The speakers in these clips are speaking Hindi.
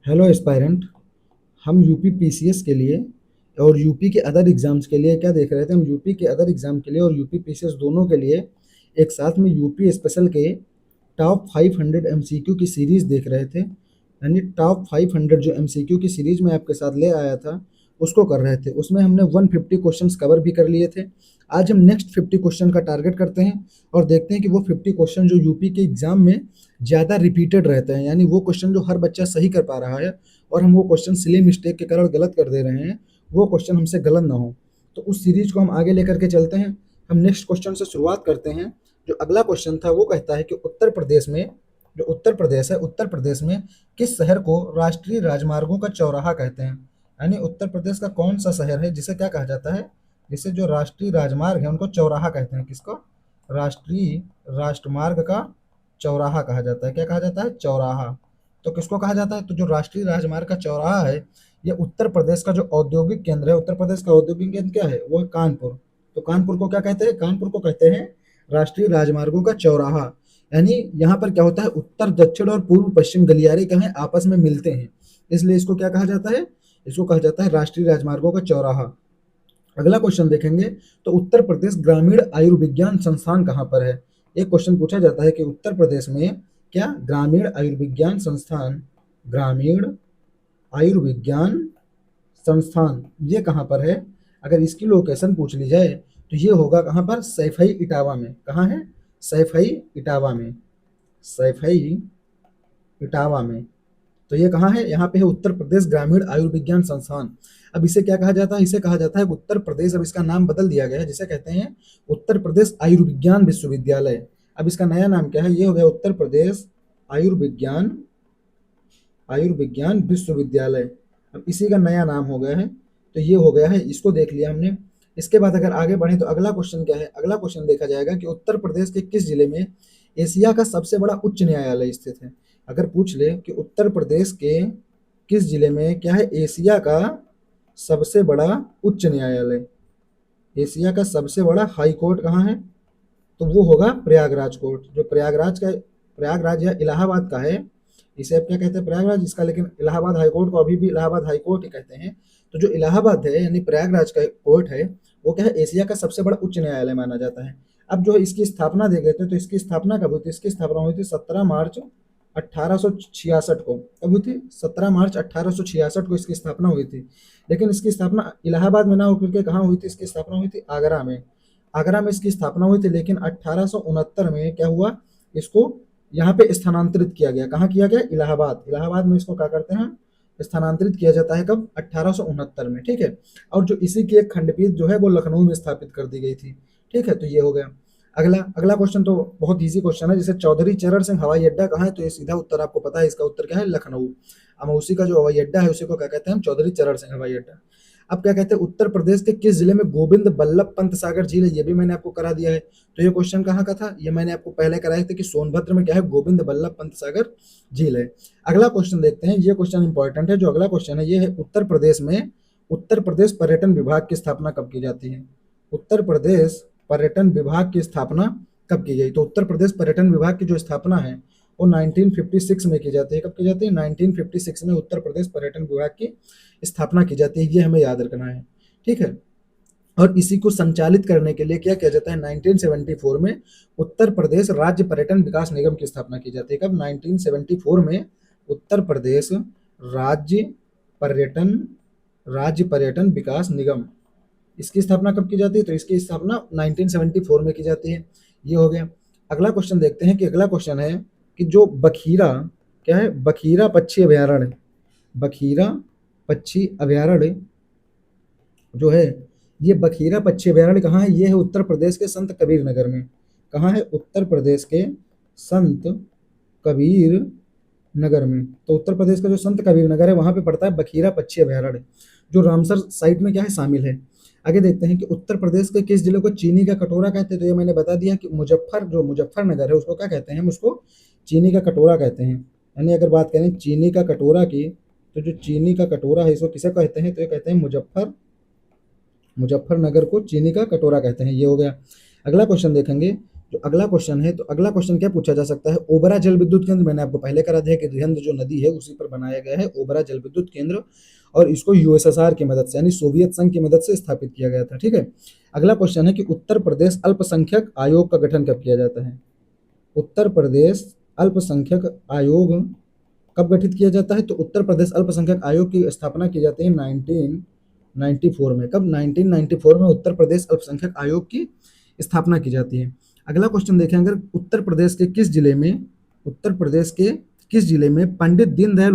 Hello aspirant. हम यूपी पीसीएस के लिए और यूपी के अदर एग्ज़ाम्स के लिए क्या देख रहे थे? हम यूपी के अदर एग्ज़ाम के लिए और यूपी पीसीएस दोनों के लिए एक साथ में यूपी स्पेशल के टॉप 500 एमसीक्यू की सीरीज़ देख रहे थे। यानी टॉप 500 जो एमसीक्यू की सीरीज़ मैं आपके साथ ले आया था, उसको कर रहे थे। उसमें हमने 150 क्वेश्चंस कवर भी कर लिए थे। आज हम नेक्स्ट 50 क्वेश्चन का टारगेट करते हैं और देखते हैं कि वो 50 क्वेश्चन जो यूपी के एग्ज़ाम में ज़्यादा रिपीटेड रहते हैं, यानी वो क्वेश्चन जो हर बच्चा सही कर पा रहा है और हम वो क्वेश्चन सिली मिस्टेक के कारण गलत कर दे रहे हैं, वो क्वेश्चन हमसे गलत ना हो। तो उस सीरीज को हम आगे लेकर के चलते हैं। हम नेक्स्ट क्वेश्चन से शुरुआत करते हैं। जो अगला क्वेश्चन था वो कहता है कि उत्तर प्रदेश में, जो उत्तर प्रदेश है, उत्तर प्रदेश में किस शहर को राष्ट्रीय राजमार्गों का चौराहा कहते हैं? यानी उत्तर प्रदेश का कौन सा शहर है जिसे क्या कहा जाता है, जिसे जो राष्ट्रीय राजमार्ग है उनको चौराहा कहते हैं? किसको? राष्ट्रीय राष्ट्रमार्ग का चौराहा कहा जाता है। क्या कहा जाता है? चौराहा। तो किसको कहा जाता है? तो जो राष्ट्रीय राजमार्ग का चौराहा है, ये उत्तर प्रदेश का जो औद्योगिक केंद्र है, उत्तर प्रदेश का औद्योगिक केंद्र क्या है? वो है कानपुर। तो कानपुर को क्या कहते हैं? कानपुर को कहते हैं राष्ट्रीय राजमार्गों का चौराहा। यानी यहाँ पर क्या होता है, उत्तर दक्षिण और पूर्व पश्चिम गलियारे क्या है, आपस में मिलते हैं, इसलिए इसको क्या कहा जाता है? इसको कहा जाता है राष्ट्रीय राजमार्गों का चौराहा। अगला क्वेश्चन देखेंगे तो उत्तर प्रदेश ग्रामीण आयुर्विज्ञान संस्थान कहाँ पर है? एक क्वेश्चन पूछा जाता है कि उत्तर प्रदेश में क्या ग्रामीण आयुर्विज्ञान संस्थान, ग्रामीण आयुर्विज्ञान संस्थान ये कहाँ पर है? अगर इसकी लोकेशन पूछ ली जाए तो ये होगा कहाँ पर? सैफई इटावा में। कहाँ है? सैफई इटावा में। सैफई इटावा में। तो ये कहाँ है? यहाँ पे है उत्तर प्रदेश ग्रामीण आयुर्विज्ञान संस्थान। अब इसे क्या कहा जाता है? इसे कहा जाता है उत्तर प्रदेश, अब इसका नाम बदल दिया गया है, जिसे कहते हैं उत्तर प्रदेश आयुर्विज्ञान विश्वविद्यालय। अब इसका नया नाम क्या है? ये हो गया उत्तर प्रदेश आयुर्विज्ञान आयुर्विज्ञान विश्वविद्यालय। अब इसी का नया नाम हो गया है। तो ये हो गया है, इसको देख लिया हमने। इसके बाद अगर आगे बढ़े तो अगला क्वेश्चन क्या है? अगला क्वेश्चन देखा जाएगा कि उत्तर प्रदेश के किस जिले में एशिया का सबसे बड़ा उच्च न्यायालय स्थित है? अगर पूछ ले कि उत्तर प्रदेश के किस जिले में क्या है एशिया का सबसे बड़ा उच्च न्यायालय, एशिया का सबसे बड़ा हाई कोर्ट कहाँ है? तो वो होगा प्रयागराज कोर्ट। जो प्रयागराज या इलाहाबाद का है, इसे अब क्या कहते हैं? प्रयागराज। इसका लेकिन इलाहाबाद हाई कोर्ट को अभी भी इलाहाबाद हाई कोर्ट ही कहते हैं। तो जो इलाहाबाद है यानी प्रयागराज का कोर्ट है, वो क्या है? एशिया का सबसे बड़ा उच्च न्यायालय माना जाता है। अब जो है इसकी स्थापना देख लेते हैं, तो इसकी स्थापना कब हुई थी? इसकी स्थापना हुई थी 17 मार्च 1866 को। कब हुई थी? 17 मार्च 1866 को इसकी स्थापना हुई थी। लेकिन इसकी स्थापना इलाहाबाद में ना होकर के कहाँ हुई थी? इसकी स्थापना हुई थी आगरा में। आगरा में इसकी स्थापना हुई थी, लेकिन 1869 में क्या हुआ? इसको यहाँ पे स्थानांतरित किया गया। कहाँ किया गया? इलाहाबाद। इलाहाबाद में इसको क्या करते हैं? स्थानांतरित किया जाता है। कब? 1869 में। ठीक है। और जो इसी की एक खंडपीठ जो है वो लखनऊ में स्थापित कर दी गई थी। ठीक है, तो ये हो गया। अगला अगला क्वेश्चन तो बहुत इजी क्वेश्चन है, जैसे चौधरी चरण सिंह हवाई अड्डा कहाँ है? तो ये सीधा उत्तर आपको पता है, इसका उत्तर क्या है? लखनऊ। अमौसी का जो हवाई अड्डा है उसी को क्या कहते हैं हम? चौधरी चरण सिंह हवाई अड्डा। अब क्या कहते हैं, उत्तर प्रदेश के किस जिले में गोविंद बल्लभ पंत सागर झील है? ये भी मैंने आपको करा दिया है। तो ये क्वेश्चन कहाँ का था? ये मैंने आपको पहले कराया था कि सोनभद्र में क्या है? गोविंद बल्लभ पंत सागर झील है। अगला क्वेश्चन देखते हैं, ये क्वेश्चन इंपॉर्टेंट है। जो अगला क्वेश्चन है ये है उत्तर प्रदेश में उत्तर प्रदेश पर्यटन विभाग की स्थापना कब की जाती है? उत्तर प्रदेश पर्यटन विभाग की स्थापना कब की गई? तो उत्तर प्रदेश पर्यटन विभाग की जो स्थापना है वो 1956 में की जाती है। कब की जाती है? 1956 में उत्तर प्रदेश पर्यटन विभाग की स्थापना की जाती है। ये हमें याद रखना है। ठीक है। और इसी को संचालित करने के लिए क्या किया जाता है? 1974 में उत्तर प्रदेश राज्य पर्यटन विकास निगम की स्थापना की जाती है। कब? 1974 में उत्तर प्रदेश राज्य पर्यटन राज्य पर्यटन विकास निगम, इसकी स्थापना कब की जाती है? तो इसकी स्थापना 1974 में की जाती है। ये हो गया। अगला क्वेश्चन देखते हैं कि अगला क्वेश्चन है कि जो बखीरा क्या है? बखीरा पक्षी अभयारण्य, बखीरा पक्षी अभयारण्य जो है, ये बखीरा पक्षी अभयारण्य कहाँ है? ये है उत्तर प्रदेश के संत कबीर नगर में। कहाँ है? उत्तर प्रदेश के संत कबीर नगर में। तो उत्तर प्रदेश का जो संत कबीर नगर है वहां पे पड़ता है बखीरा पक्षी अभयारण्य, जो रामसर साइट में क्या है? शामिल है। आगे देखते हैं कि उत्तर प्रदेश के किस जिले को चीनी का कटोरा कहते हैं? तो ये मैंने बता दिया कि मुजफ्फरनगर है उसको क्या कहते हैं? हम उसको चीनी का कटोरा कहते हैं। यानी अगर बात करें चीनी का कटोरा की, तो जो चीनी का कटोरा है इसको किसे कहते हैं? तो ये कहते हैं मुजफ्फरनगर को चीनी का कटोरा कहते हैं। ये हो गया। अगला क्वेश्चन देखेंगे जो अगला क्वेश्चन है, तो अगला क्वेश्चन क्या पूछा जा सकता है? ओबरा जल विद्युत केंद्र मैंने आपको पहले करा दिया कि रिहंद जो नदी है उसी पर बनाया गया है ओबरा जल विद्युत केंद्र, और इसको यूएसएसआर की मदद से यानी सोवियत संघ की मदद से स्थापित किया गया था। ठीक है। अगला क्वेश्चन है कि उत्तर प्रदेश अल्पसंख्यक आयोग का गठन कब किया जाता है? उत्तर प्रदेश अल्पसंख्यक आयोग कब गठित किया जाता है? तो उत्तर प्रदेश अल्पसंख्यक आयोग की स्थापना की जाती है 1994 में। कब? 1994 में उत्तर प्रदेश अल्पसंख्यक आयोग की स्थापना की जाती है। अगला क्वेश्चन देखें, अगर उत्तर प्रदेश के किस जिले में पंडित दीनदयाल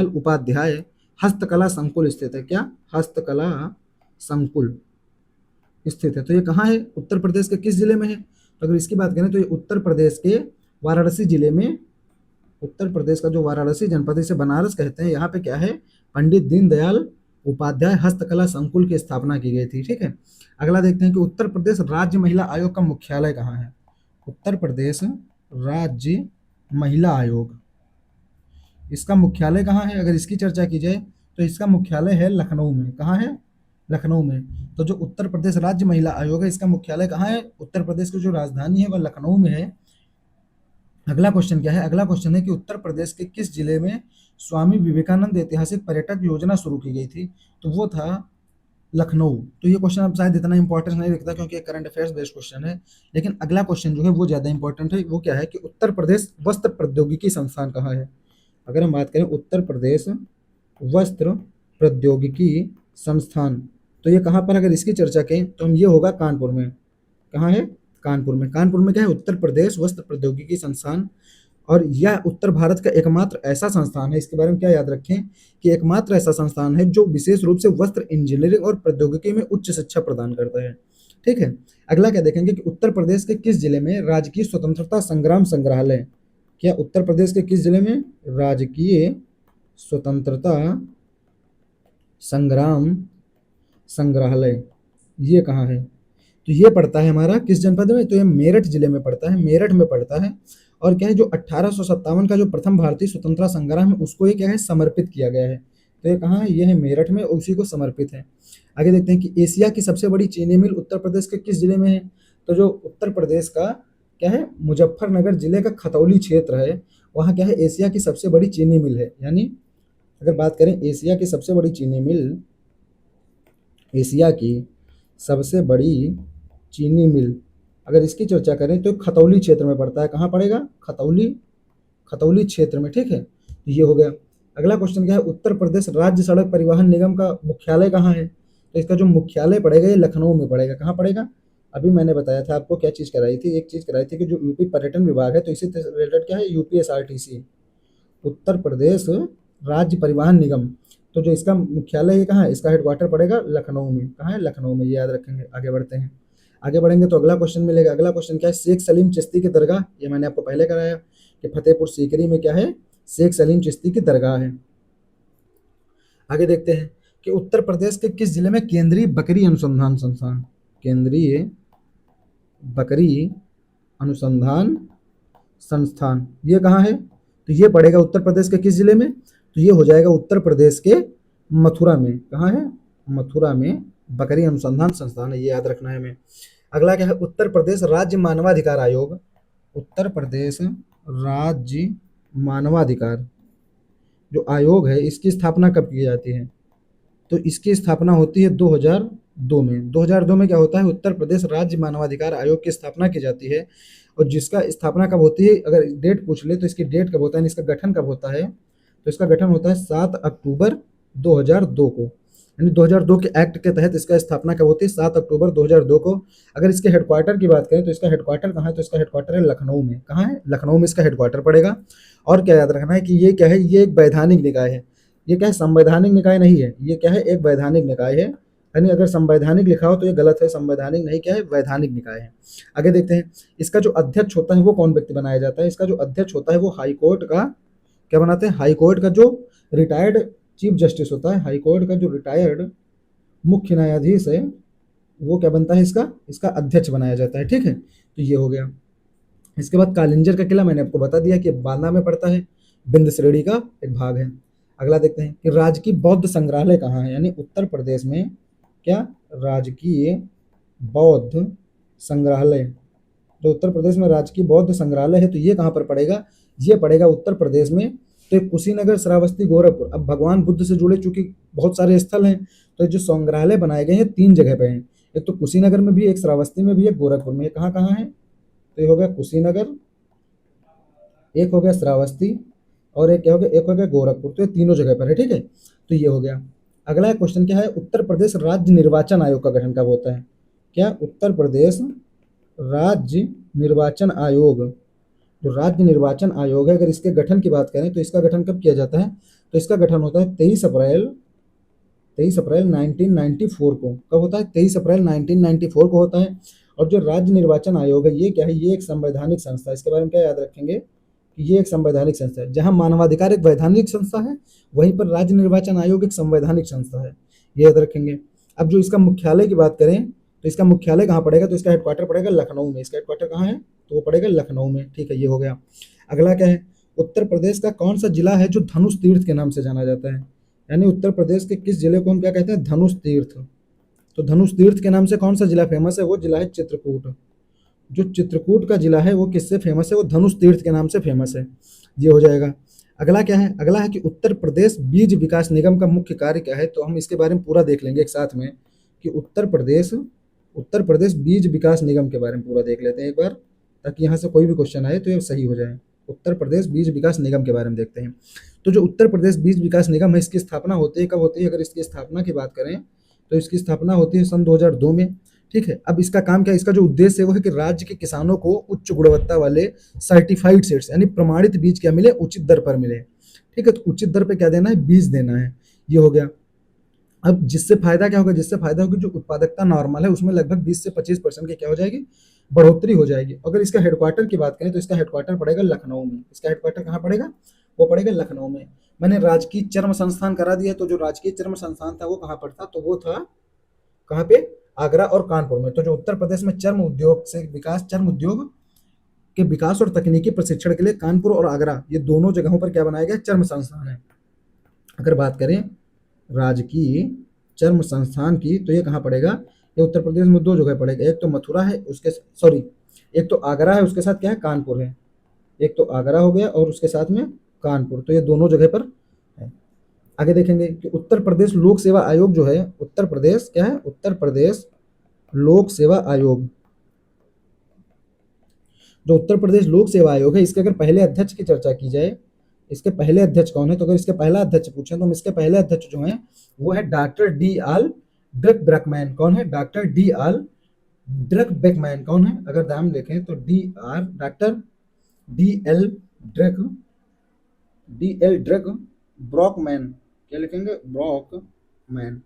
उपाध्याय हस्तकला संकुल स्थित है? क्या? हस्तकला संकुल स्थित है। तो ये कहाँ है? उत्तर प्रदेश के किस जिले में है? तो अगर इसकी बात करें तो ये उत्तर प्रदेश के वाराणसी जिले में, उत्तर प्रदेश का जो वाराणसी जनपद इसे बनारस कहते हैं, यहाँ पे क्या है? पंडित दीनदयाल उपाध्याय हस्तकला संकुल की स्थापना की गई थी। ठीक है। अगला देखते हैं कि उत्तर प्रदेश राज्य महिला आयोग का मुख्यालय कहाँ है? उत्तर प्रदेश राज्य महिला आयोग, इसका मुख्यालय कहाँ है? अगर इसकी चर्चा की जाए तो इसका मुख्यालय है लखनऊ में। कहाँ है? लखनऊ में। तो जो उत्तर प्रदेश राज्य महिला आयोग है इसका मुख्यालय कहाँ है? उत्तर प्रदेश की जो राजधानी है वह लखनऊ में है। अगला क्वेश्चन क्या है? अगला क्वेश्चन है कि उत्तर प्रदेश के किस जिले में स्वामी विवेकानंद ऐतिहासिक पर्यटक योजना शुरू की गई थी? तो वो था लखनऊ। तो ये क्वेश्चन अब शायद इतना इंपॉर्टेंट नहीं दिखता क्योंकि करंट अफेयर्स बेस्ड क्वेश्चन है, लेकिन अगला क्वेश्चन जो है वो ज़्यादा इंपॉर्टेंट है। वो क्या है कि उत्तर प्रदेश वस्त्र प्रौद्योगिकी संस्थान कहाँ है? अगर हम बात करें उत्तर प्रदेश वस्त्र प्रौद्योगिकी संस्थान, तो ये कहाँ पर? अगर इसकी चर्चा करें तो हम ये होगा कानपुर में। कहाँ है? कानपुर में। कानपुर में क्या है? उत्तर प्रदेश वस्त्र प्रौद्योगिकी संस्थान। और यह उत्तर भारत का एकमात्र ऐसा संस्थान है, इसके बारे में क्या याद रखें कि एकमात्र ऐसा संस्थान है जो विशेष रूप से वस्त्र इंजीनियरिंग और प्रौद्योगिकी में उच्च शिक्षा प्रदान करता है। ठीक है। अगला क्या देखेंगे कि उत्तर प्रदेश के किस जिले में राजकीय स्वतंत्रता संग्राम संग्रहालय? क्या उत्तर प्रदेश के किस जिले में राजकीय स्वतंत्रता संग्राम संग्रहालय ये कहाँ है? तो ये पड़ता है हमारा किस जनपद में? तो ये मेरठ जिले में पड़ता है, मेरठ में पड़ता है। और क्या है, जो 1857 का जो प्रथम भारतीय स्वतंत्रता संग्राम है उसको ये क्या है? समर्पित किया गया है। तो ये कहाँ है? ये है मेरठ में, उसी को समर्पित है। आगे देखते हैं कि एशिया की सबसे बड़ी चीनी मिल उत्तर प्रदेश के किस जिले में है? तो जो उत्तर प्रदेश का क्या है? मुजफ्फरनगर जिले का खतौली क्षेत्र है, वहाँ क्या है? एशिया की सबसे बड़ी चीनी मिल है। यानी अगर बात करें एशिया की सबसे बड़ी चीनी मिल, एशिया की सबसे बड़ी चीनी मिल अगर इसकी चर्चा करें तो खतौली क्षेत्र में पड़ता है। कहाँ पड़ेगा? खतौली क्षेत्र में। ठीक है। तो ये हो गया। अगला क्वेश्चन क्या है? उत्तर प्रदेश राज्य सड़क परिवहन निगम का मुख्यालय कहाँ है? तो इसका जो मुख्यालय पड़ेगा ये लखनऊ में पड़ेगा। कहाँ पड़ेगा? अभी मैंने बताया था आपको क्या चीज़ कराई थी, एक चीज़ कराई थी कि जो यूपी पर्यटन विभाग है, तो इसी से रिलेटेड क्या है? यूपीएसआरटीसी, उत्तर प्रदेश राज्य परिवहन निगम। तो जो इसका मुख्यालय है कहाँ है? इसका हेडक्वार्टर पड़ेगा लखनऊ में। कहाँ है? लखनऊ में। ये याद रखेंगे। आगे बढ़ते हैं। आगे बढ़ेंगे तो अगला क्वेश्चन मिलेगा। अगला क्वेश्चन क्या है? शेख सलीम चिश्ती की दरगाह, ये मैंने आपको पहले कराया कि फतेहपुर सीकरी में क्या है? शेख सलीम चिश्ती की दरगाह है। आगे देखते हैं कि उत्तर प्रदेश के किस जिले में केंद्रीय बकरी अनुसंधान संस्थान, केंद्रीय बकरी अनुसंधान संस्थान ये कहाँ है? तो ये पड़ेगा उत्तर प्रदेश के किस जिले में? तो ये हो जाएगा उत्तर प्रदेश के मथुरा में। कहाँ है? मथुरा में बकरी अनुसंधान संस्थान है, ये याद रखना है हमें। अगला क्या है? उत्तर प्रदेश राज्य मानवाधिकार आयोग, उत्तर प्रदेश राज्य मानवाधिकार जो आयोग है इसकी स्थापना कब की जाती है? तो इसकी स्थापना होती है 2002 में। 2002 में क्या होता है? उत्तर प्रदेश राज्य मानवाधिकार आयोग की स्थापना की जाती है। और जिसका स्थापना कब होती है, अगर डेट पूछ ले तो इसकी डेट कब होता है, इसका गठन कब होता है? तो इसका गठन होता है 7 अक्टूबर 2002 को। यानी 2002 के एक्ट के तहत इसका स्थापना कब होती है? 7 अक्टूबर 2002 को। अगर इसके हेडक्वार्टर की बात करें तो इसका हेडक्वार्टर कहाँ है? तो इसका हेडक्वार्टर है लखनऊ में। कहाँ है? लखनऊ में इसका हेडक्वार्टर पड़ेगा। और क्या याद रखना है कि ये क्या है? ये एक वैधानिक निकाय है। ये क्या है? संवैधानिक निकाय नहीं है, ये क्या है? एक वैधानिक निकाय है। यानी अगर संवैधानिक लिखा हो तो ये गलत है, संवैधानिक नहीं क्या है? वैधानिक निकाय है। आगे देखते हैं, इसका जो अध्यक्ष होता है वो कौन व्यक्ति बनाया जाता है? इसका जो अध्यक्ष होता है वो हाईकोर्ट का क्या बनाते हैं? हाईकोर्ट का जो रिटायर्ड चीफ जस्टिस होता है, हाईकोर्ट का जो रिटायर्ड मुख्य न्यायाधीश है वो क्या बनता है? इसका अध्यक्ष बनाया जाता है। ठीक है। तो ये हो गया। इसके बाद कालिंजर का किला मैंने आपको बता दिया कि बांदा में पड़ता है, विंध्य श्रेणी का एक भाग है। अगला देखते हैं कि राजकीय बौद्ध संग्रहालय कहाँ है? यानी उत्तर प्रदेश में क्या राजकीय बौद्ध संग्रहालय, जो उत्तर प्रदेश में राजकीय बौद्ध संग्रहालय है, तो ये कहाँ पर पड़ेगा? ये पड़ेगा उत्तर प्रदेश में। तो कुशीनगर, श्रावस्ती, गोरखपुर। अब भगवान बुद्ध से जुड़े चूंकि बहुत सारे स्थल हैं, तो जो संग्रहालय बनाए गए हैं 3 जगह पे हैं। एक तो कुशीनगर में भी, एक श्रावस्ती में भी, एक गोरखपुर में। कहाँ कहाँ है? तो ये हो गया कुशीनगर, एक हो गया श्रावस्ती, और एक क्या हो गया? एक हो गया गोरखपुर। तो ये तीनों जगह पर है, ठीक है। तो ये हो गया। अगला क्वेश्चन क्या है? उत्तर प्रदेश राज्य निर्वाचन आयोग का गठन कब होता है? क्या उत्तर प्रदेश राज्य निर्वाचन आयोग, जो राज्य निर्वाचन आयोग है, अगर इसके गठन की बात करें तो इसका गठन कब किया जाता है? तो इसका गठन होता है 23 अप्रैल 1994 को। कब होता है? 23 अप्रैल 1994 को होता है। और जो राज्य निर्वाचन आयोग है, ये क्या है? ये एक संवैधानिक संस्था है। इसके बारे में क्या याद रखेंगे कि ये एक संवैधानिक संस्था है। जहां मानवाधिकार एक वैधानिक संस्था है, वहीं पर राज्य निर्वाचन आयोग एक संवैधानिक संस्था है, ये याद रखेंगे। अब जो इसका मुख्यालय की बात करें तो इसका मुख्यालय कहाँ पड़ेगा? तो इसका हेडक्वार्टर पड़ेगा लखनऊ में। इसका हेडक्वार्टर कहाँ है? तो वो पड़ेगा लखनऊ में, ठीक है। ये हो गया। अगला क्या है? उत्तर प्रदेश का कौन सा जिला है जो धनुष तीर्थ के नाम से जाना जाता है? यानी उत्तर प्रदेश के किस जिले को हम क्या कहते हैं? धनुष तीर्थ। तो धनुष तीर्थ के नाम से कौन सा जिला फेमस है? वो जिला है चित्रकूट। जो चित्रकूट का जिला है वो किससे फेमस है? वो धनुष तीर्थ के नाम से फेमस है। ये हो जाएगा। अगला क्या है? अगला है कि उत्तर प्रदेश बीज विकास निगम का मुख्य कार्य क्या है? तो हम इसके बारे में पूरा देख लेंगे एक साथ में कि उत्तर प्रदेश बीज विकास निगम के बारे में पूरा देख लेते हैं एक बार, ताकि यहाँ से कोई भी क्वेश्चन आए तो ये सही हो जाए। उत्तर प्रदेश बीज विकास निगम के बारे में देखते हैं। तो जो उत्तर प्रदेश बीज विकास निगम है, इसकी स्थापना होती है कब होती है? अगर इसकी स्थापना की बात करें तो इसकी स्थापना होती है सन 2002 में, ठीक है। अब इसका काम क्या है? इसका जो उद्देश्य है वो है कि राज्य के किसानों को उच्च गुणवत्ता वाले सर्टिफाइड सीड्स यानी प्रमाणित बीज क्या मिले? उचित दर पर मिले, ठीक है। तो उचित दर पे क्या देना है? बीज देना है। ये हो गया। अब जिससे फायदा क्या होगा? जिससे फायदा होगा जो उत्पादकता नॉर्मल है उसमें लगभग 20 से 25% की क्या हो जाएगी? बढ़ोतरी हो जाएगी। अगर इसका हेडक्वार्टर की बात करें तो इसका हेडक्वार्टर पड़ेगा लखनऊ में। इसका हेडक्वार्टर कहाँ पड़ेगा? वो पड़ेगा लखनऊ में। मैंने राजकीय चर्म संस्थान करा दिया, तो जो राजकीय चर्म संस्थान था वो कहाँ पर था? तो वो था कहाँ पे? आगरा और कानपुर में। तो जो उत्तर प्रदेश में चर्म उद्योग से विकास, चर्म उद्योग के विकास और तकनीकी प्रशिक्षण के लिए कानपुर और आगरा, ये दोनों जगहों पर क्या बनाया गया? चर्म संस्थान है। अगर बात करें राजकीय चर्म संस्थान की, तो ये कहाँ पड़ेगा? ये उत्तर प्रदेश में 2 जगह पड़ेगा। एक तो मथुरा है, उसके सॉरी एक तो आगरा है, उसके साथ क्या है? कानपुर है। एक तो आगरा हो गया और उसके साथ में कानपुर, तो ये दोनों जगह पर है। आगे देखेंगे कि उत्तर प्रदेश लोक सेवा आयोग जो है, उत्तर प्रदेश क्या है? उत्तर प्रदेश लोक सेवा आयोग। जो उत्तर प्रदेश लोक सेवा आयोग है, इसके अगर पहले अध्यक्ष की चर्चा की जाए, इसके पहले अध्यक्ष कौन है? तो अगर इसके पहला अध्यक्ष पूछें तो हम इसके पहले अध्यक्ष जो हैं वो है डॉक्टर डी आल ड्रक ब्रैकमैन। कौन है? डॉक्टर डी आल ड्रक ब्रैकमैन। कौन है? अगर नाम देखें तो doctor D L drug Brockman. क्या लिखेंगे? ब्रॉकमैन।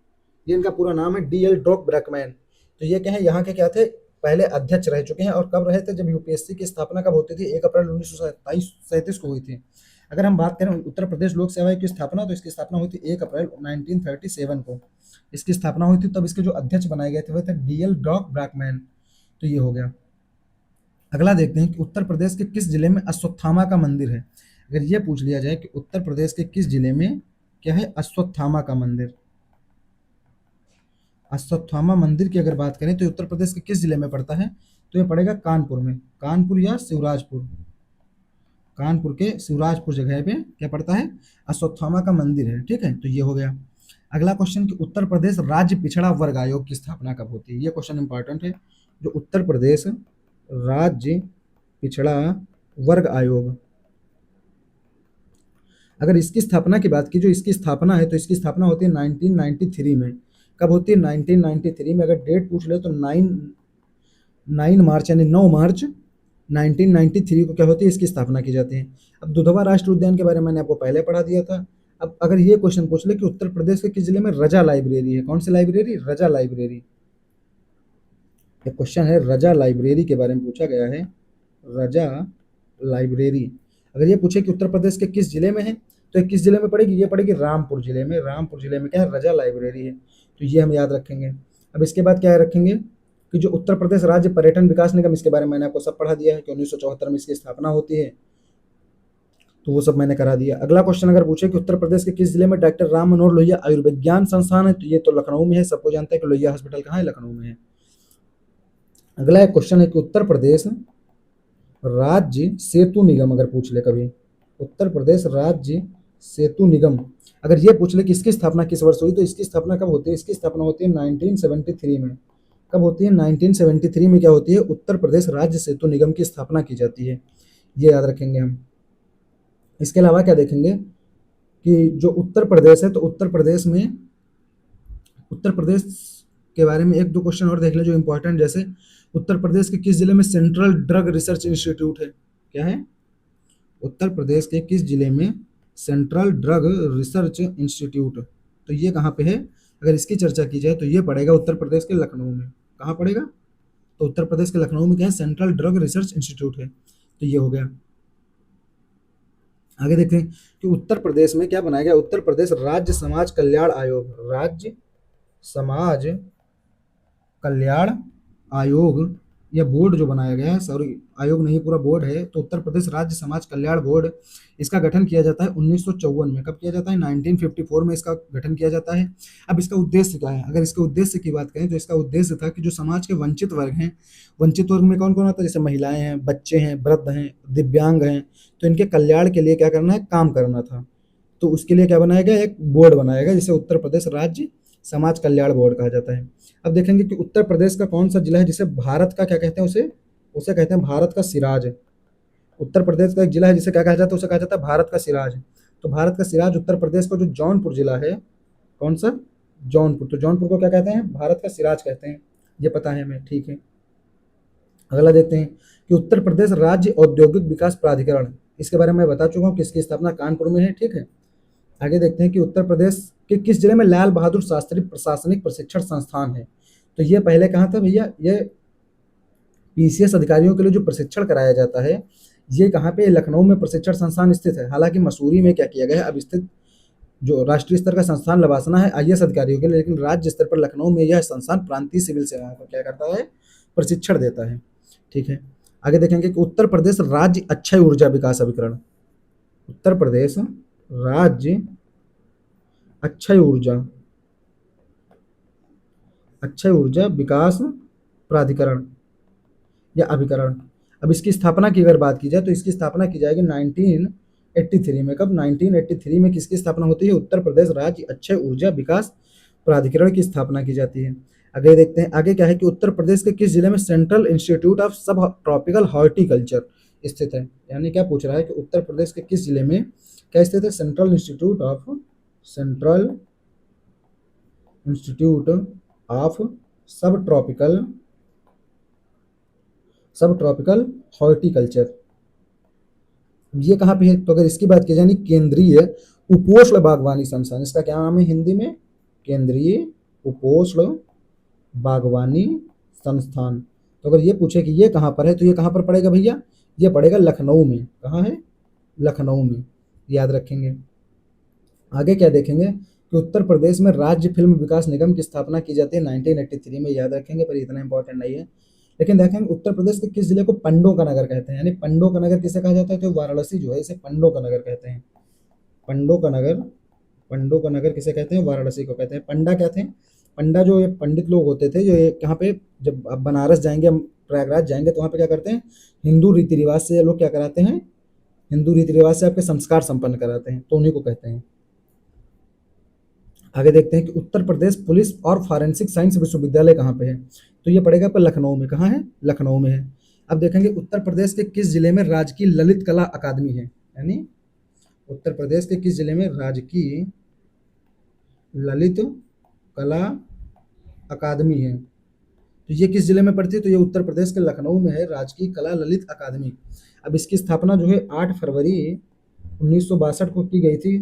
ये इनका पूरा नाम है, डी एल ड्रक ब्रैकमैन। तो ये क्या है? यहाँ के क्या थे? पहले अध्यक्ष रह चुके हैं। और कब रहे थे? जब यूपीएससी की स्थापना कब होती थी? 1 अप्रैल 1937 को हुई थी। अगर हम बात करें उत्तर प्रदेश लोक सेवा आयोग की स्थापना, तो इसकी स्थापना हुई थी 1 अप्रैल 1937 को इसकी स्थापना हुई थी। तब इसके जो अध्यक्ष बनाए गए थे वो थे डीएल ड्रॉक ब्रैकमैन। तो ये हो गया। अगला देखते हैं कि उत्तर प्रदेश के किस जिले में अश्वत्थामा का मंदिर है? अगर ये पूछ लिया जाए कि उत्तर प्रदेश के किस जिले में क्या है? अश्वत्थामा का मंदिर। अश्वत्थामा मंदिर की अगर बात करें तो उत्तर प्रदेश के किस जिले में पड़ता है? तो ये पड़ेगा कानपुर में। कानपुर या शिवराजपुर, कानपुर के शिवराजपुर जगह पे क्या पड़ता है? अश्वत्थामा का मंदिर है, ठीक है। तो ये हो गया। अगला क्वेश्चन कि उत्तर प्रदेश राज्य पिछड़ा वर्ग आयोग की स्थापना कब होती है? ये क्वेश्चन इंपॉर्टेंट है। जो उत्तर प्रदेश राज्य पिछड़ा वर्ग आयोग, अगर इसकी स्थापना की बात की, जो इसकी स्थापना है तो इसकी स्थापना होती है 1993 में। कब होती है? 1993 में। अगर डेट पूछ ले तो 9 मार्च यानी 9 मार्च 1993 को क्या होती है? इसकी स्थापना की जाती है। अब दुधवा राष्ट्रीय उद्यान के बारे में मैंने आपको पहले पढ़ा दिया था। अब अगर ये क्वेश्चन पूछ ले कि उत्तर प्रदेश के किस जिले में रजा लाइब्रेरी है? कौन सी लाइब्रेरी? रजा लाइब्रेरी। ये क्वेश्चन है रजा लाइब्रेरी के बारे में पूछा गया है, रजा लाइब्रेरी। अगर ये पूछे कि उत्तर प्रदेश के किस जिले में है, तो किस जिले में पड़ेगी? ये पड़ेगी रामपुर जिले में। रामपुर जिले में क्या है? रजा लाइब्रेरी है। तो ये हम याद रखेंगे। अब इसके बाद क्या रखेंगे कि जो उत्तर प्रदेश राज्य पर्यटन विकास निगम, इसके बारे में मैंने आपको सब पढ़ा दिया है कि 1974 में इसकी स्थापना होती है, तो वो सब मैंने करा दिया। अगला क्वेश्चन अगर पूछे कि उत्तर प्रदेश के किस जिले में डॉक्टर राम मनोहर लोहिया आयुर्विज्ञान संस्थान है, तो ये तो लखनऊ में है। सबको जानता है कि लोहिया हॉस्पिटल कहाँ है? लखनऊ में है। अगला एक क्वेश्चन है कि उत्तर प्रदेश राज्य सेतु निगम अगर पूछ ले कभी, उत्तर प्रदेश राज्य सेतु निगम अगर ये पूछ ले कि इसकी स्थापना किस वर्ष हुई, तो इसकी स्थापना कब होती है? इसकी स्थापना होती है 1973 में। कब होती है? 1973 में क्या होती है? उत्तर प्रदेश राज्य सेतु निगम की स्थापना की जाती है। ये याद रखेंगे हम। इसके अलावा क्या देखेंगे कि जो उत्तर प्रदेश है, तो उत्तर प्रदेश के बारे में एक दो क्वेश्चन और देख लें जो इंपॉर्टेंट, जैसे उत्तर प्रदेश के किस जिले में सेंट्रल ड्रग रिसर्च इंस्टीट्यूट है? क्या है? उत्तर प्रदेश के किस जिले में सेंट्रल ड्रग रिसर्च इंस्टीट्यूट, तो ये कहाँ पे है? अगर इसकी चर्चा की जाए तो ये पड़ेगा उत्तर प्रदेश के लखनऊ में। कहाँ पड़ेगा? तो उत्तर प्रदेश के लखनऊ में क्या है? सेंट्रल ड्रग रिसर्च इंस्टीट्यूट है। तो ये हो गया। आगे देखें कि उत्तर प्रदेश में क्या बनाया गया? उत्तर प्रदेश राज्य समाज कल्याण आयोग, राज्य समाज कल्याण आयोग या बोर्ड जो बनाया गया है, सॉरी आयोग नहीं पूरा बोर्ड है, तो उत्तर प्रदेश राज्य समाज कल्याण बोर्ड, इसका गठन किया जाता है 1954 में। कब किया जाता है? 1954 में इसका गठन किया जाता है। अब इसका उद्देश्य क्या है? अगर इसके उद्देश्य की बात करें तो इसका उद्देश्य था कि जो समाज के वंचित वर्ग हैं, वंचित वर्ग में कौन कौन आता है? जैसे महिलाएं हैं, बच्चे हैं, वृद्ध हैं, दिव्यांग हैं, तो इनके कल्याण के लिए क्या करना है? काम करना था। तो उसके लिए क्या बनाया गया? एक बोर्ड बनाया गया जिसे उत्तर प्रदेश राज्य समाज कल्याण बोर्ड कहा जाता है। अब देखेंगे कि उत्तर प्रदेश का कौन सा जिला है जिसे भारत का क्या कहते हैं? उसे उसे कहते हैं भारत का सिराज। उत्तर प्रदेश का एक जिला है जिसे क्या कहा जाता है? उसे कहा जाता है भारत का सिराज। तो भारत का सिराज उत्तर प्रदेश का जो जौनपुर जिला है, कौन सा? जौनपुर। तो जौनपुर को क्या कहते हैं? भारत का सिराज कहते हैं। ये पता है हमें, ठीक है। अगला देखते हैं कि उत्तर प्रदेश राज्य औद्योगिक विकास प्राधिकरण, इसके बारे में मैं बता चुका हूँ कि इसकी स्थापना कानपुर में है, ठीक है। आगे देखते हैं कि उत्तर प्रदेश के किस जिले में लाल बहादुर शास्त्री प्रशासनिक प्रशिक्षण संस्थान है? तो ये पहले कहाँ था भैया? ये पीसीएस अधिकारियों के लिए जो प्रशिक्षण कराया जाता है, ये कहाँ पे? लखनऊ में प्रशिक्षण संस्थान स्थित है। हालांकि मसूरी में क्या किया गया है अब स्थित, जो राष्ट्रीय स्तर का संस्थान लवासना है आईएएस अधिकारियों के लिए, लेकिन राज्य स्तर पर लखनऊ में यह संस्थान प्रांतीय सिविल सेवाओं को क्या करता है? प्रशिक्षण देता है, ठीक है। आगे देखेंगे कि उत्तर प्रदेश राज्य अक्षय ऊर्जा विकास अभिकरण, उत्तर प्रदेश राज्य अक्षय ऊर्जा विकास प्राधिकरण या अभिकरण। अब इसकी स्थापना की अगर बात की जाए तो इसकी स्थापना की जाएगी 1983 में। कब? 1983 में किसकी स्थापना होती है? उत्तर प्रदेश राज्य अक्षय ऊर्जा विकास प्राधिकरण की स्थापना की जाती है। आगे देखते हैं, आगे क्या है कि उत्तर प्रदेश के किस जिले में सेंट्रल इंस्टीट्यूट ऑफ सब ट्रॉपिकल हॉर्टिकल्चर स्थित है? यानी क्या पूछ रहा है कि उत्तर प्रदेश के किस जिले में क्या स्थित है? सेंट्रल इंस्टीट्यूट ऑफ सब ट्रॉपिकल हॉर्टिकल्चर, ये कहाँ पे है? तो अगर इसकी बात की जाए, केंद्रीय उपोष्ण बागवानी संस्थान, इसका क्या नाम है हिंदी में? केंद्रीय उपोष्ण बागवानी संस्थान। तो अगर ये पूछे कि ये कहाँ पर है, तो ये कहाँ पर पड़ेगा भैया? ये पड़ेगा लखनऊ में। कहाँ है? लखनऊ में, याद रखेंगे। आगे क्या देखेंगे कि उत्तर प्रदेश में राज्य फिल्म विकास निगम की स्थापना की जाती है 1983 में, याद रखेंगे, पर इतना इंपॉर्टेंट नहीं है। लेकिन देखेंगे उत्तर प्रदेश के किस जिले को पंडों का नगर कहते हैं? यानी पंडों का नगर किसे कहा जाता है? तो वाराणसी जो है इसे पंडों का नगर कहते हैं। पंडों का नगर किसे कहते हैं? वाराणसी को कहते हैं। पंडा क्या थे? पंडा जो ये पंडित लोग होते थे, जो यहाँ पे जब आप बनारस जाएंगे, हम प्रयागराज जाएंगे, तो वहाँ पे क्या करते हैं? हिंदू रीति रिवाज से ये लोग क्या कराते हैं? हिंदू रीति रिवाज से आपके संस्कार संपन्न कराते हैं, तो उन्हीं को कहते हैं। आगे देखते हैं कि उत्तर प्रदेश पुलिस और फॉरेंसिक साइंस विश्वविद्यालय कहाँ पे है? तो ये पड़ेगा पर लखनऊ में। कहाँ है? लखनऊ में है। अब देखेंगे उत्तर प्रदेश के किस जिले में राजकीय ललित कला अकादमी है? यानी उत्तर प्रदेश के किस जिले में राजकीय ललित कला अकादमी है? तो ये किस जिले में पड़ती है? तो ये उत्तर प्रदेश के लखनऊ में है, राजकीय कला ललित अकादमी। अब इसकी स्थापना जो है 8 फरवरी 1962 को की गई थी।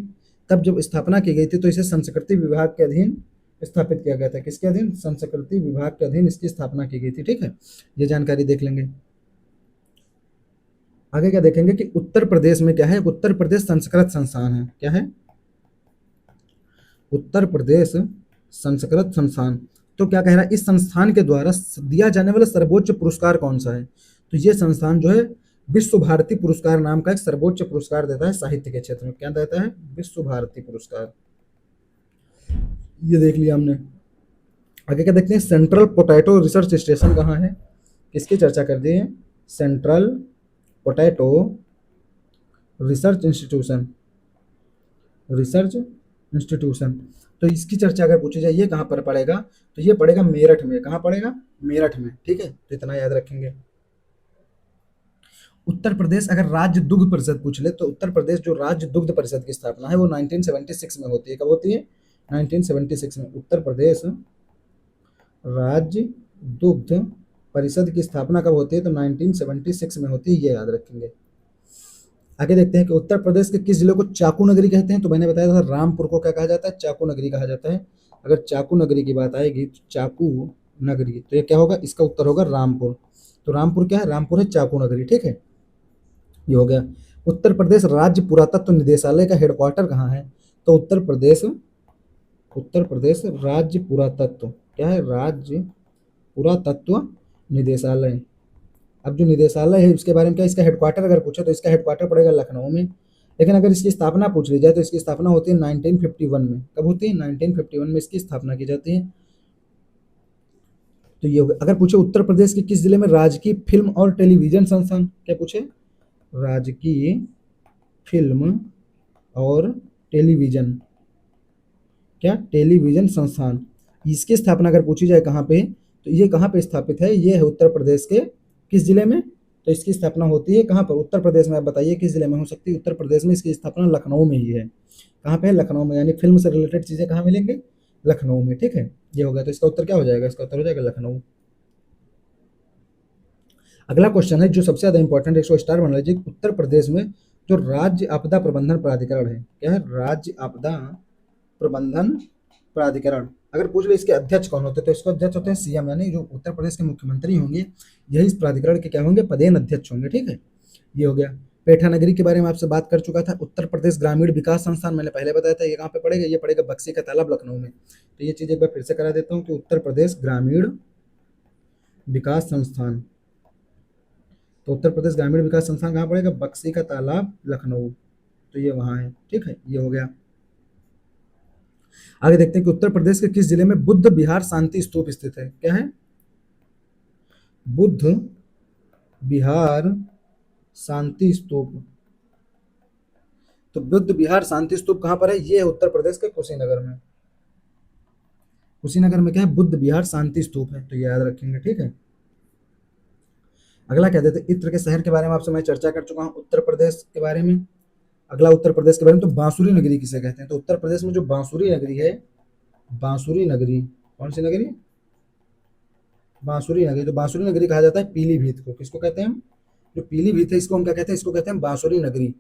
तब जब स्थापना की गई थी तो इसे संस्कृति विभाग के अधीन स्थापित किया गया था। किसके अधीन? संस्कृति विभाग के अधीन इसकी स्थापना की गई थी, ठीक है। ये जानकारी देख लेंगे। आगे क्या देखेंगे कि उत्तर प्रदेश में क्या है? उत्तर प्रदेश संस्कृत संस्थान है। क्या है? उत्तर प्रदेश संस्कृत संस्थान। तो क्या कह रहा है? इस संस्थान के द्वारा दिया जाने वाला सर्वोच्च पुरस्कार कौन सा है? तो ये संस्थान जो है विश्व भारती पुरस्कार नाम का एक सर्वोच्च पुरस्कार देता है साहित्य के क्षेत्र में। क्या देता है? विश्व भारती पुरस्कार। ये देख लिया हमने। आगे क्या देखते हैं? सेंट्रल पोटैटो रिसर्च स्टेशन कहाँ है? किसकी चर्चा कर दी है? Central potato research institution, research institution. तो इसकी चर्चा अगर पूछी जाए ये कहाँ पर पड़ेगा, तो ये पड़ेगा मेरठ में। कहाँ पड़ेगा? मेरठ में, ठीक है, तो इतना याद रखेंगे। उत्तर प्रदेश अगर राज्य दुग्ध परिषद पूछ ले, तो उत्तर प्रदेश जो राज्य दुग्ध परिषद की स्थापना है वो 1976 में होती है। कब होती है? 1976 में। उत्तर प्रदेश राज्य दुग्ध परिषद की स्थापना कब होती है? तो 1976 में होती है, ये याद रखेंगे। आगे देखते हैं कि उत्तर प्रदेश के किस जिले को चाकू नगरी कहते हैं। तो मैंने बताया था रामपुर को क्या कहा जाता है? चाकू नगरी कहा जाता है। अगर चाकू नगरी की बात आएगी तो चाकू नगरी, तो ये क्या होगा? इसका उत्तर होगा रामपुर। तो रामपुर क्या है? रामपुर है चाकू नगरी, ठीक है, ये हो गया। उत्तर प्रदेश राज्य पुरातत्व निदेशालय का हेडक्वार्टर कहाँ है? तो उत्तर प्रदेश राज्य पुरातत्व क्या है? राज्य पुरातत्व निदेशालय। अब जो निदेशालय है उसके बारे में क्या, इसका हेडक्वार्टर अगर पूछे तो इसका हेडक्वार्टर पड़ेगा लखनऊ में। लेकिन अगर इसकी स्थापना पूछ ली जाए तो इसकी स्थापना होती है 1951 में। कब होती है? 1951 में इसकी स्थापना की जाती है। तो ये हो गया। अगर पूछे उत्तर प्रदेश के किस जिले में राजकीय फिल्म और टेलीविजन संस्थान, क्या पूछे? राजकीय फिल्म और टेलीविजन, क्या? टेलीविजन संस्थान। इसकी स्थापना अगर पूछी जाए कहाँ पे, तो ये कहाँ पे स्थापित है? ये है उत्तर प्रदेश के किस जिले में? तो इसकी स्थापना होती है कहाँ पर? उत्तर प्रदेश में। आप बताइए किस जिले में हो सकती है? उत्तर प्रदेश में। इसकी स्थापना लखनऊ में ही है। कहाँ पे है? लखनऊ में। यानी फिल्म से रिलेटेड चीजें कहाँ मिलेंगी? लखनऊ में, ठीक है, ये हो गया। तो इसका उत्तर क्या हो जाएगा? इसका उत्तर हो जाएगा लखनऊ। अगला क्वेश्चन है जो सबसे ज्यादा इंपॉर्टेंट, 100 स्टार बना लीजिए। उत्तर प्रदेश में जो राज्य आपदा प्रबंधन प्राधिकरण है, क्या है? राज्य आपदा प्रबंधन प्राधिकरण। अगर पूछ ले इसके अध्यक्ष कौन होते हैं, तो इसके अध्यक्ष होते हैं सीएम, यानी जो उत्तर प्रदेश के मुख्यमंत्री होंगे यही इस प्राधिकरण के क्या होंगे? पदेन अध्यक्ष होंगे, ठीक है, ये हो गया। पेठा नगरी के बारे में आपसे बात कर चुका था। उत्तर प्रदेश ग्रामीण विकास संस्थान मैंने पहले बताया था, ये कहाँ पे पड़ेगा? ये पड़ेगा बक्सी का तालाब, लखनऊ में। तो ये चीज एक बार फिर से करा देता हूँ कि उत्तर प्रदेश ग्रामीण विकास संस्थान, तो उत्तर प्रदेश ग्रामीण विकास संस्थान कहाँ पड़ेगा? बक्सी का तालाब, लखनऊ। तो ये वहां है, ठीक है, ये हो गया। आगे देखते हैं कि उत्तर प्रदेश के किस जिले में बुद्ध विहार शांति स्तूप स्थित है? क्या है? बुद्ध विहार शांति स्तूप। तो बुद्ध विहार शांति स्तूप कहां पर है? ये है उत्तर प्रदेश के कुशीनगर में। कुशीनगर में क्या है? बुद्ध विहार शांति स्तूप है, तो ये याद रखेंगे, ठीक है। अगला क्या देते हैं? इत्र के शहर के बारे में आपसे मैं चर्चा कर चुका हूं उत्तर प्रदेश के बारे में। अगला उत्तर प्रदेश के बारे में, तो बांसुरी नगरी किसे कहते हैं? तो उत्तर प्रदेश में जो बांसुरी नगरी है, बांसुरी नगरी, कौन सी नगरी? बांसुरी नगरी। तो बांसुरी नगरी कहा जाता है पीलीभीत को। किसको कहते हैं? जो पीलीभीत है इसको हम क्या कहते हैं? इसको कहते हैं बांसुरी नगरी,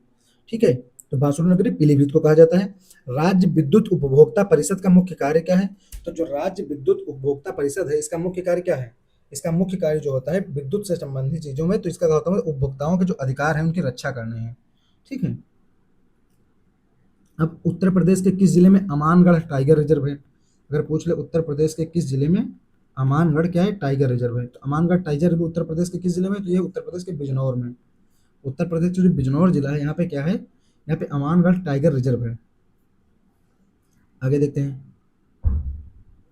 ठीक है। तो बांसुरी नगरी पीलीभीत को कहा जाता है। राज्य विद्युत उपभोक्ता परिषद का मुख्य कार्य क्या है? तो जो राज्य विद्युत उपभोक्ता परिषद है इसका मुख्य कार्य क्या है? इसका मुख्य कार्य जो होता है विद्युत से संबंधित चीजों में, तो इसका क्या होता है? उपभोक्ताओं के जो अधिकार है उनकी रक्षा करने हैं, ठीक है। अब उत्तर प्रदेश के किस जिले में अमानगढ़ टाइगर रिजर्व है? अगर पूछ ले उत्तर प्रदेश के किस जिले में अमानगढ़ क्या है? टाइगर रिजर्व है। तो अमानगढ़ टाइगर भी उत्तर प्रदेश के किस जिले में? तो ये उत्तर प्रदेश के बिजनौर में। उत्तर प्रदेश का जो बिजनौर जिला है यहाँ पे क्या है? यहाँ पे अमानगढ़ टाइगर रिजर्व है। आगे देखते हैं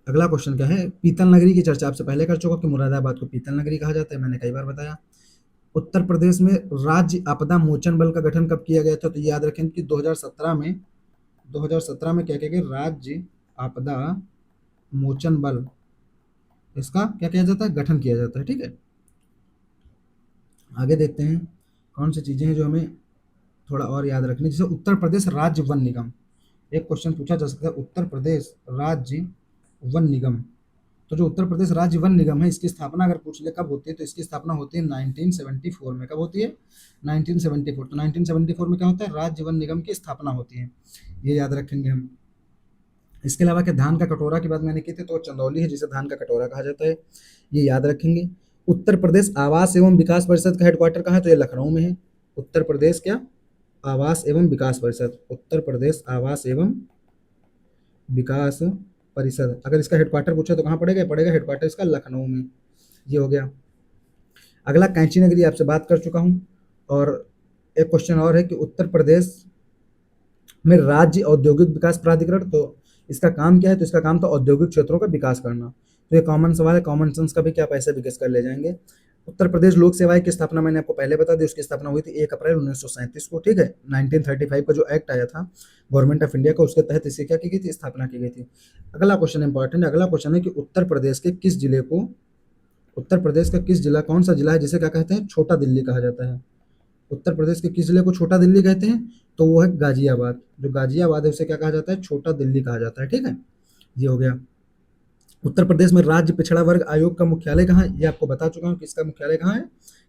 अगला क्वेश्चन क्या है। पीतल नगरी की चर्चा आपसे पहले कर चुका कि मुरादाबाद को पीतल नगरी कहा जाता है, मैंने कई बार बताया। उत्तर प्रदेश में राज्य आपदा मोचन बल का गठन कब किया गया था? तो ये याद रखें कि 2017 में, 2017 में क्या किया गया? राज्य आपदा मोचन बल, इसका क्या किया जाता है? गठन किया जाता है, ठीक है। आगे देखते हैं कौन सी चीजें हैं जो हमें थोड़ा और याद रखनी, जैसे उत्तर प्रदेश राज्य वन निगम। एक क्वेश्चन पूछा जा सकता है, उत्तर प्रदेश राज्य वन निगम। तो जो उत्तर प्रदेश राज्य वन निगम है इसकी स्थापना अगर पूछ ले कब होती है, तो इसकी स्थापना होती है 1974 में। कब होती है? 1974। तो 1974 में क्या होता है? राज्य वन निगम की स्थापना होती है, ये याद रखेंगे हम। इसके अलावा क्या धान का कटोरा की बात मैंने की थी, तो चंदौली है जिसे धान का कटोरा कहा जाता है, ये याद रखेंगे। उत्तर प्रदेश आवास एवं विकास परिषद का हेडक्वार्टर कहाँ है? तो ये लखनऊ में है। उत्तर प्रदेश क्या आवास एवं विकास परिषद, उत्तर प्रदेश आवास एवं विकास परिषद, अगर इसका हेडक्वार्टर पूछा तो कहाँ पड़ेगा? पड़ेगा हेडक्वार्टर इसका लखनऊ में, ये हो गया। अगला कैंची नगरी आपसे बात कर चुका हूँ। और एक क्वेश्चन और है कि उत्तर प्रदेश में राज्य औद्योगिक विकास प्राधिकरण, तो इसका काम क्या है? तो इसका काम तो औद्योगिक क्षेत्रों का विकास करना। तो ये कॉमन सवाल है, कॉमन सेंस का भी क्या आप ऐसे भी गेस कर ले जाएंगे। उत्तर प्रदेश लोक सेवा आयोग की स्थापना मैंने आपको पहले बता दी, उसकी स्थापना हुई थी 1 अप्रैल 1937 को, ठीक है। 1935 का जो एक्ट आया था गवर्नमेंट ऑफ इंडिया का, उसके तहत इसकी क्या की गई थी, स्थापना की गई थी। अगला क्वेश्चन इंपॉर्टेंट है, अगला क्वेश्चन है कि उत्तर प्रदेश के किस जिले को, उत्तर प्रदेश का किस जिला, कौन सा जिला है जिसे क्या कहते हैं, छोटा दिल्ली कहा जाता है। उत्तर प्रदेश के किस जिले को छोटा दिल्ली कहते हैं, तो वो है गाजियाबाद। जो गाजियाबाद है उसे क्या कहा जाता है, छोटा दिल्ली कहा जाता है, ठीक है। ये हो गया। उत्तर प्रदेश में राज्य पिछड़ा वर्ग आयोग का मुख्यालय कहाँ है, ये आपको बता चुका हूँ कि इसका मुख्यालय कहाँ है,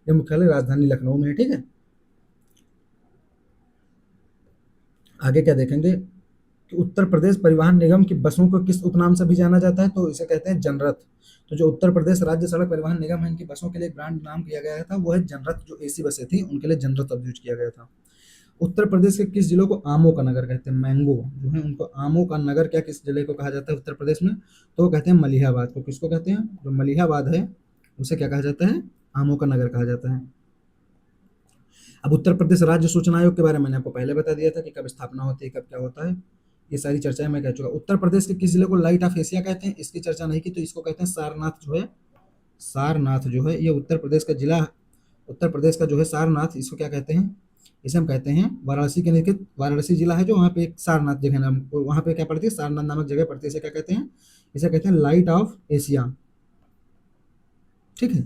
ये मुख्यालय राजधानी लखनऊ में है, ठीक है। आगे क्या देखेंगे कि उत्तर प्रदेश परिवहन निगम की बसों को किस उपनाम से भी जाना जाता है, तो इसे कहते हैं जनरथ। तो जो उत्तर प्रदेश राज्य सड़क परिवहन निगम है, इनकी बसों के लिए एक ब्रांड नाम किया गया था, वो है जनरथ। जो एसी बसें थी उनके लिए जनरथ अब यूज किया गया था। उत्तर प्रदेश के किस जिलों को आमों का नगर कहते हैं, मैंगो जो है उनको आमों का नगर क्या किस जिले को कहा जाता है उत्तर प्रदेश में, तो वो कहते हैं मलिहाबाद को। किसको कहते हैं, जो मलिहाबाद है उसे क्या कहा जाता है, आमों का नगर कहा जाता है। अब उत्तर प्रदेश राज्य सूचना आयोग के बारे में मैंने आपको पहले बता दिया था कि कब स्थापना होती है, कब क्या होता है, ये सारी चर्चाएं मैं कह चुका। उत्तर प्रदेश के किस जिले को लाइट ऑफ एशिया कहते हैं, इसकी चर्चा नहीं की, तो इसको कहते हैं सारनाथ। जो है सारनाथ जो है ये उत्तर प्रदेश का जिला, उत्तर प्रदेश का जो है सारनाथ, इसको क्या कहते हैं, इसे हम कहते हैं वाराणसी के निकट, वाराणसी जिला है जो, वहाँ पे एक सारनाथ जगह नाम, वहाँ पे क्या पड़ती है, सारनाथ नामक जगह पड़ती है, इसे क्या कहते हैं, इसे कहते हैं लाइट ऑफ एशिया, ठीक है।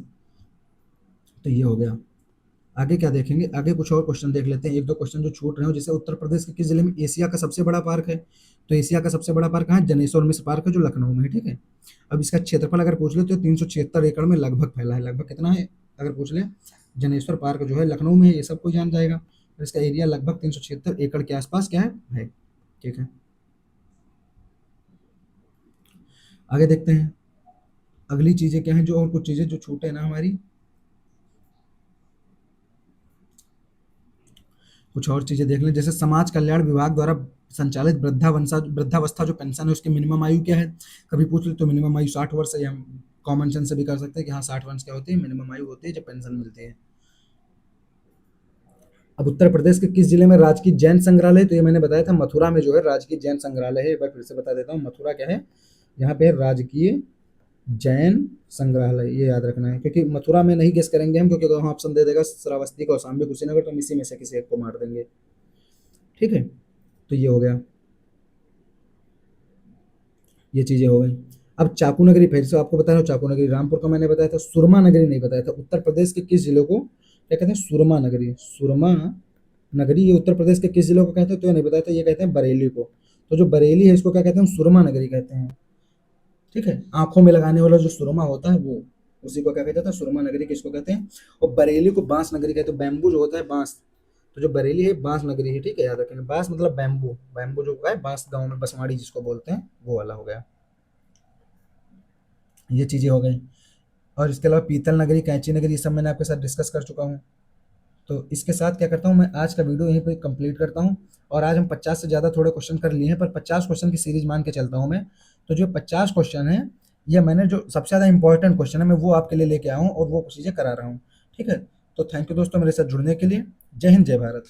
तो ये हो गया। आगे क्या देखेंगे, आगे कुछ और क्वेश्चन देख लेते हैं, एक दो क्वेश्चन जो छूट रहे हो। जैसे उत्तर प्रदेश के किस जिले में एशिया का सबसे बड़ा पार्क है, तो एशिया का सबसे बड़ा पार्क कहाँ है, जनेश्वर मिश्र पार्क है जो लखनऊ में है, ठीक है। अब इसका क्षेत्रफल अगर पूछ ले तो 376 एकड़ में लगभग फैला है, लगभग कितना है अगर पूछ ले, जनेश्वर पार्क जो है लखनऊ में है, ये सबको जान जाएगा। और इसका एरिया लगभग 376 एकड़ के आसपास क्या है, ठीक है। आगे देखते हैं अगली चीजें क्या है, जो और कुछ चीजें जो छूटे ना हमारी, कुछ और चीजें देख लें। जैसे समाज कल्याण विभाग द्वारा संचालित वृद्धावस्था जो पेंशन है उसकी मिनिमम आयु क्या है, कभी पूछ ले तो मिनिमम आयु 60 वर्ष है, या कॉमन सेंस से भी कर सकते हैं कि हाँ 60 वर्ष क्या होती है, मिनिमम आयु होती है जब पेंशन मिलती है। अब उत्तर प्रदेश के किस जिले में राजकीय जैन संग्रहालय, तो ये मैंने बताया था मथुरा में जो है राजकीय जैन संग्रहालय है, एक बार फिर से बता देता हूँ, मथुरा क्या है, यहाँ पे राजकीय जैन संग्रहालय, ये याद रखना है, क्योंकि मथुरा में नहीं गेस करेंगे हम, क्योंकि वहाँ ऑप्शन दे देगा श्रावस्ती कौशाम्बी कुशीनगर, तो हम इसी में से किसी एक को मार देंगे, ठीक है। तो ये हो गया, ये चीजें हो गई। अब चाकू नगरी, फिर से आपको बता रहा हूँ, चाकू नगरी रामपुर का मैंने बताया था, सुरमा नगरी नहीं बताया था। उत्तर प्रदेश के किस जिलों को क्या कहते हैं, सुरमा नगरी, सुरमा नगरी ये उत्तर प्रदेश के किस जिलों को कहते हैं, तो ये नहीं बताया था, ये कहते हैं बरेली को। तो जो बरेली है इसको क्या कहते हैं, सुरमा नगरी कहते हैं, ठीक है। आंखों में लगाने वाला जो सुरमा होता है वो, उसी को क्या कहते हैं, सुरमा नगरी किसको कहते हैं। और बरेली को बांस नगरी कहते हैं, बैम्बू जो होता है बांस, तो जो बरेली है बांस नगरी है, ठीक है, याद रखेंगे। बांस मतलब बैम्बू, बैम्बू जो है बांस गांव में बसवाड़ी जिसको बोलते हैं वो वाला हो गया। ये चीजें हो गई। और इसके अलावा पीतल नगरी, कैंची नगरी, ये सब मैंने आपके साथ डिस्कस कर चुका हूँ। तो इसके साथ क्या करता हूँ, मैं आज का वीडियो यहीं पे कंप्लीट करता हूँ। और आज हम 50 से ज़्यादा थोड़े क्वेश्चन कर लिए हैं, पर 50 क्वेश्चन की सीरीज मान के चलता हूँ मैं। तो जो 50 क्वेश्चन है, ये मैंने जो सबसे ज़्यादा इंपॉर्टेंट क्वेश्चन है मैं वो आपके लिए लेके आया हूँ और वो चीज़ें करा रहा हूँ, ठीक है। तो थैंक यू दोस्तों मेरे साथ जुड़ने के लिए। जय हिंद, जय भारत।